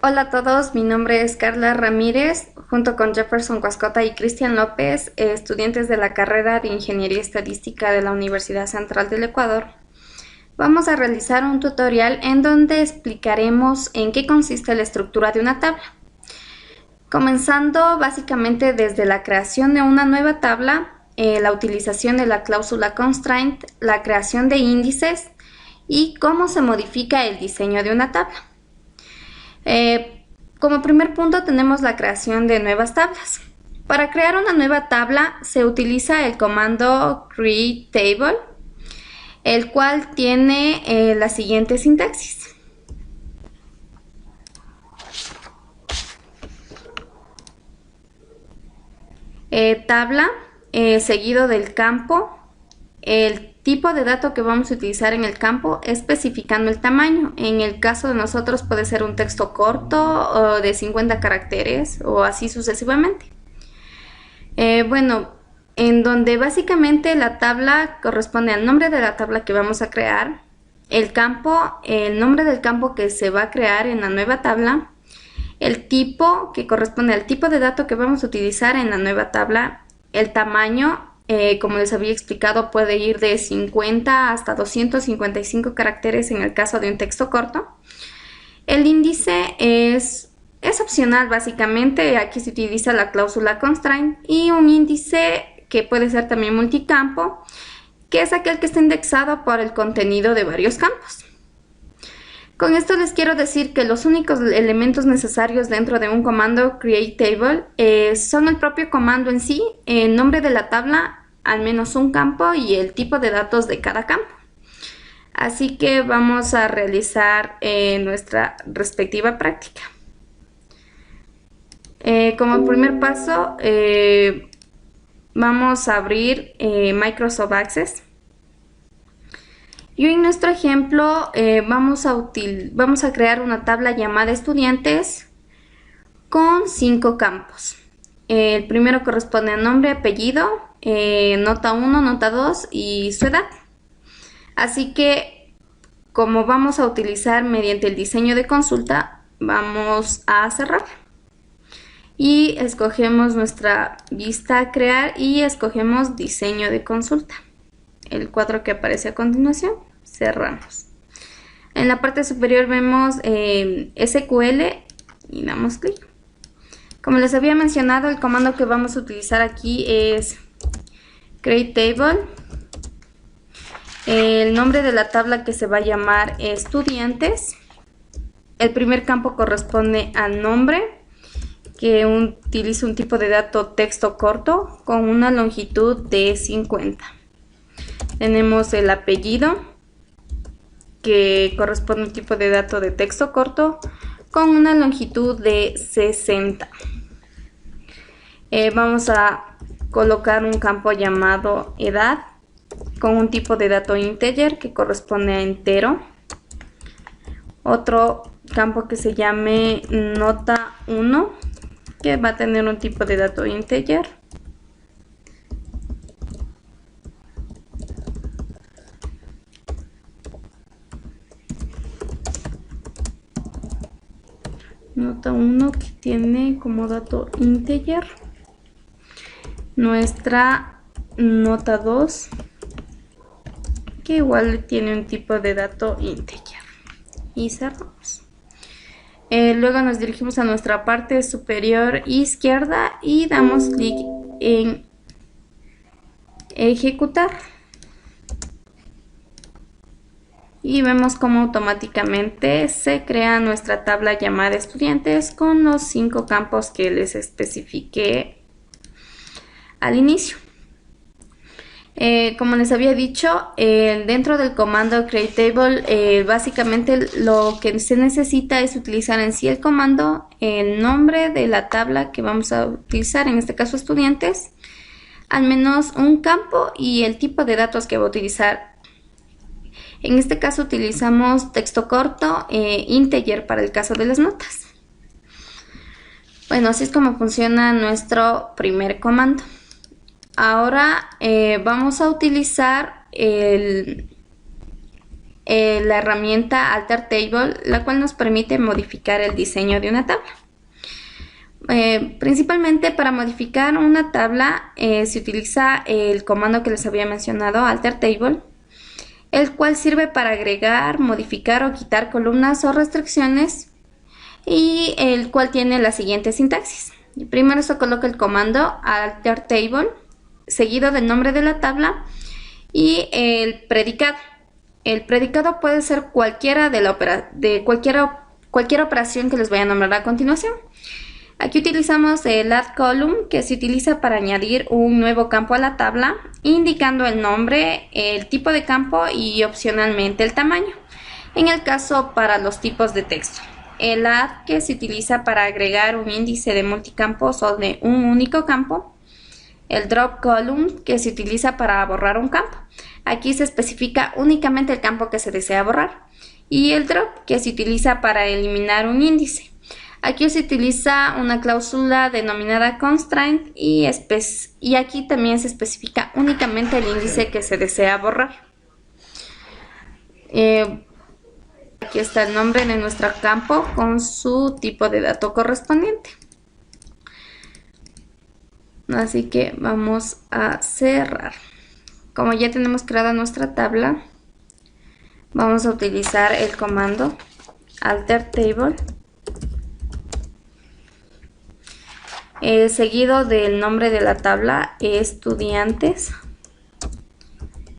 Hola a todos, mi nombre es Carla Ramírez, junto con Jefferson Cuascota y Cristian López, estudiantes de la carrera de Ingeniería Estadística de la Universidad Central del Ecuador. Vamos a realizar un tutorial en donde explicaremos en qué consiste la estructura de una tabla. Comenzando básicamente desde la creación de una nueva tabla, la utilización de la cláusula constraint, la creación de índices y cómo se modifica el diseño de una tabla. Como primer punto tenemos la creación de nuevas tablas. Para crear una nueva tabla se utiliza el comando createTable, el cual tiene la siguiente sintaxis. Tabla seguido del campo, el tipo de dato que vamos a utilizar en el campo, especificando el tamaño. En el caso de nosotros puede ser un texto corto o de 50 caracteres o así sucesivamente. En donde básicamente la tabla corresponde al nombre de la tabla que vamos a crear, el campo, el nombre del campo que se va a crear en la nueva tabla, el tipo que corresponde al tipo de dato que vamos a utilizar en la nueva tabla, el tamaño, como les había explicado, puede ir de 50 hasta 255 caracteres en el caso de un texto corto. El índice es opcional básicamente, aquí se utiliza la cláusula constraint, y un índice que puede ser también multicampo, que es aquel que está indexado por el contenido de varios campos. Con esto les quiero decir que los únicos elementos necesarios dentro de un comando createTable son el propio comando en sí, el nombre de la tabla, al menos un campo y el tipo de datos de cada campo. Así que vamos a realizar nuestra respectiva práctica. Como primer paso vamos a abrir Microsoft Access. Y en nuestro ejemplo vamos a crear una tabla llamada estudiantes con 5 campos. El primero corresponde a nombre, apellido, nota 1, nota 2 y su edad. Así que como vamos a utilizar mediante el diseño de consulta, vamos a cerrar. Y escogemos nuestra vista a crear y escogemos diseño de consulta. El cuadro que aparece a continuación, cerramos. En la parte superior vemos SQL y damos clic. Como les había mencionado, el comando que vamos a utilizar aquí es createTable. El nombre de la tabla que se va a llamar estudiantes. El primer campo corresponde al nombre, que utiliza un tipo de dato texto corto con una longitud de 50. Tenemos el apellido, que corresponde a un tipo de dato de texto corto con una longitud de 60. Vamos a colocar un campo llamado edad con un tipo de dato integer que corresponde a entero. Otro campo que se llame nota 1, que va a tener un tipo de dato integer. Nota 1 que tiene como dato integer. Nuestra nota 2 que igual tiene un tipo de dato integer. Y cerramos. Luego nos dirigimos a nuestra parte superior izquierda y damos clic en ejecutar. Y vemos cómo automáticamente se crea nuestra tabla llamada estudiantes con los 5 campos que les especifiqué al inicio. Como les había dicho, dentro del comando createTable, básicamente lo que se necesita es utilizar en sí el comando, el nombre de la tabla que vamos a utilizar, en este caso estudiantes, al menos un campo y el tipo de datos que va a utilizar. En este caso utilizamos texto corto, integer para el caso de las notas. Bueno, así es como funciona nuestro primer comando. Ahora vamos a utilizar la herramienta Alter Table, la cual nos permite modificar el diseño de una tabla. Principalmente para modificar una tabla se utiliza el comando que les había mencionado, Alter Table, el cual sirve para agregar, modificar o quitar columnas o restricciones, y el cual tiene la siguiente sintaxis. Primero se coloca el comando Alter Table, seguido del nombre de la tabla y el predicado. El predicado puede ser cualquiera de cualquier operación que les voy a nombrar a continuación. Aquí utilizamos el add column, que se utiliza para añadir un nuevo campo a la tabla, indicando el nombre, el tipo de campo y opcionalmente el tamaño. En el caso para los tipos de texto, el add, que se utiliza para agregar un índice de multicampos o de un único campo. El drop column, que se utiliza para borrar un campo. Aquí se especifica únicamente el campo que se desea borrar. Y el drop, que se utiliza para eliminar un índice. Aquí se utiliza una cláusula denominada constraint y aquí también se especifica únicamente el índice que se desea borrar. Aquí está el nombre de nuestro campo con su tipo de dato correspondiente. Así que vamos a cerrar. Como ya tenemos creada nuestra tabla, vamos a utilizar el comando Alter Table, seguido del nombre de la tabla, estudiantes.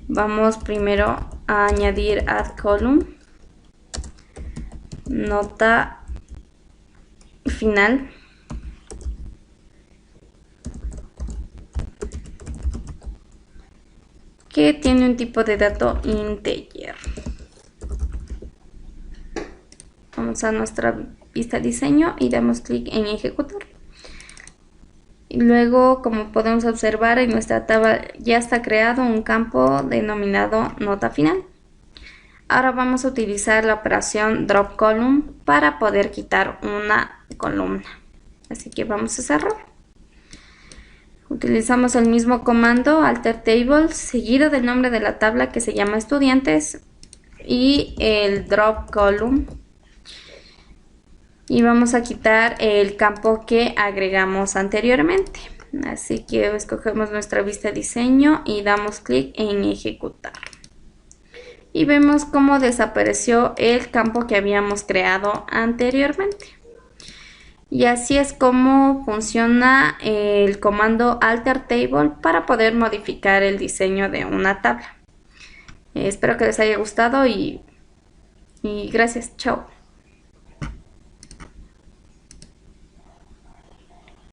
Vamos primero a añadir add column, nota final, que tiene un tipo de dato integer. Vamos a nuestra vista diseño y damos clic en ejecutar. Y luego, como podemos observar, en nuestra tabla ya está creado un campo denominado nota final. Ahora vamos a utilizar la operación drop column para poder quitar una columna. Así que vamos a cerrar. Utilizamos el mismo comando Alter Table, seguido del nombre de la tabla, que se llama estudiantes, y el drop column. Y vamos a quitar el campo que agregamos anteriormente. Así que escogemos nuestra vista diseño y damos clic en ejecutar. Y vemos cómo desapareció el campo que habíamos creado anteriormente. Y así es como funciona el comando Alter Table para poder modificar el diseño de una tabla. Espero que les haya gustado y gracias. Chao.